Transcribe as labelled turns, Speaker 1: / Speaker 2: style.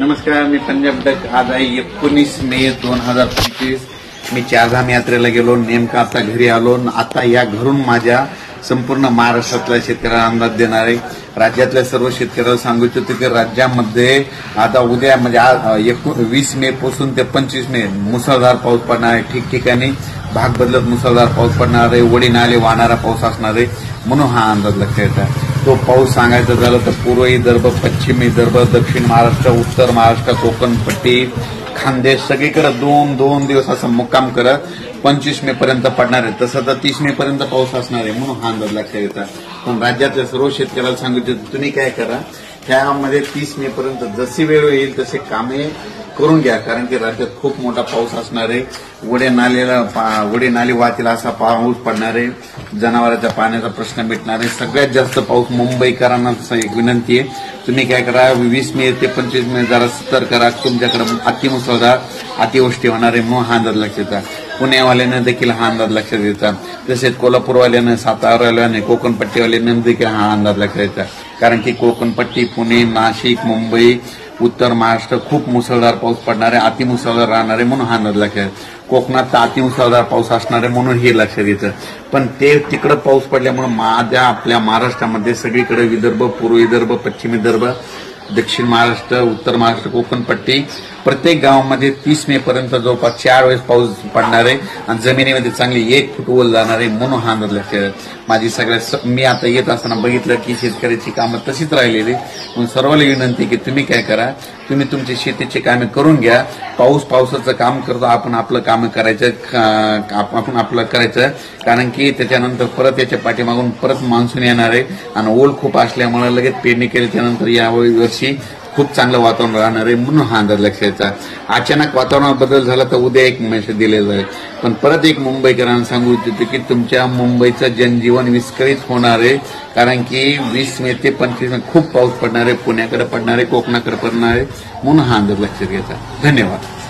Speaker 1: नमस्कार, मी पंजाब डक. आज आहे 19 मे 2025. मी चारधाम यात्रेला गेलो, नेमका आता घरी आलो. आता या घरून माझ्या संपूर्ण महाराष्ट्रातल्या शेतकऱ्यांना अंदाज देणार आहे. राज्यातल्या सर्व शेतकऱ्यांना सांगू इच्छितो की राज्यामध्ये आता उद्या म्हणजे 20 मे पासून ते 25 मे मुसळधार पाऊस पडणार आहे. ठिकठिकाणी भाग बदलत मुसळधार पाऊस पडणार आहे. वडी नाले वाहणारा पाऊस असणार आहे, म्हणून हा अंदाज लक्षात येतात. तो पाऊस सांगायचं झालं तर पूर्व विदर्भ, पश्चिम विदर्भ, दक्षिण महाराष्ट्र, उत्तर महाराष्ट्र, कोकण पट्टी, खानदेश सगळीकडे दोन दिवस असं मुक्काम करत 25 मे पर्यंत पडणार आहे. तसं तर 30 मे पर्यंत पाऊस असणार आहे, म्हणून हा अंदाज लक्षात येतात. पण राज्यातल्या सर्व शेतकऱ्याला सांगितलं तुम्ही काय करा, त्यामध्ये 30 मे पर्यंत जशी वेळ येईल तसे कामे करून घ्या, कारण की राज्यात खूप मोठा पाऊस असणार आहे. वडे नाले वाहतील असा पाऊस पडणार आहे. जनावरांच्या पाण्याचा प्रश्न मिटणार आहे. सगळ्यात जास्त पाऊस मुंबईकरांना एक विनंती आहे, तुम्ही काय करा 20 मे ते 25 मे जरा सतर्क करा. तुमच्याकडे अतिमुसळधार अतिवृष्टी होणार आहे, म्हणून हा अंदाज लक्षात येतात. पुण्यावाल्यानं देखील हा अंदाज लक्षात येतात. तसेच कोल्हापूरवाल्यानं, सातारावाल्याने, कोकणपट्टीवाल्यानं देखील हा अंदाज लक्षात येतात. कारण की कोकणपट्टी, पुणे, नाशिक, मुंबई, उत्तर महाराष्ट्र खूप मुसळधार पाऊस पडणार आहे, अतिमुसळधार राहणार आहे, म्हणून हा अंदाज लक्षात. कोकणात तर अतिमुसळधार पाऊस असणार आहे, म्हणून हे लक्षात येतं. पण ते तिकडं पाऊस पडल्यामुळे आपल्या महाराष्ट्रामध्ये सगळीकडे विदर्भ, पूर्व विदर्भ, पश्चिम विदर्भ, दक्षिण महाराष्ट्र, उत्तर महाराष्ट्र, कोकणपट्टी प्रत्येक गावामध्ये 30 मे पर्यंत जवळपास 4 वेळेस पाऊस पडणार आहे आणि जमिनीमध्ये चांगली 1 फूट ओल जाणार आहे, म्हणून हा अंदाज लक्षात. मी आता येत असताना बघितलं की शेतकऱ्याची कामं तशीच राहिलेली. म्हणून सर्वांना विनंती की तुम्ही काय करा, तुम्ही तुमची शेतीची कामे करून घ्या. पावसाचं काम करतो आपण, आपलं काम करायचं, आपण आपलं करायचं. कारण की त्याच्यानंतर परत याच्या पाठीमागून परत मान्सून येणार आहे आणि ओल खूप असल्यामुळे लगेच पेरणी केल्याच्यानंतर या वर्षी खूप चांगलं वातावरण राहणार आहे, म्हणून हा अंदाज लक्षात. अचानक वातावरणात बदल झाला तर उद्या एक मेसेज दिलेला आहे. पण परत एक मुंबईकरांना सांगू इच्छितो की तुमच्या मुंबईचं जनजीवन विस्कळीत होणार आहे. कारण की 20 मे ते 25 मे खूप पाऊस पडणार आहे, पुण्याकडे पडणार आहे, कोकणाकडे पडणार आहे, म्हणून हा अंदाज लक्षात घ्यायचा. धन्यवाद.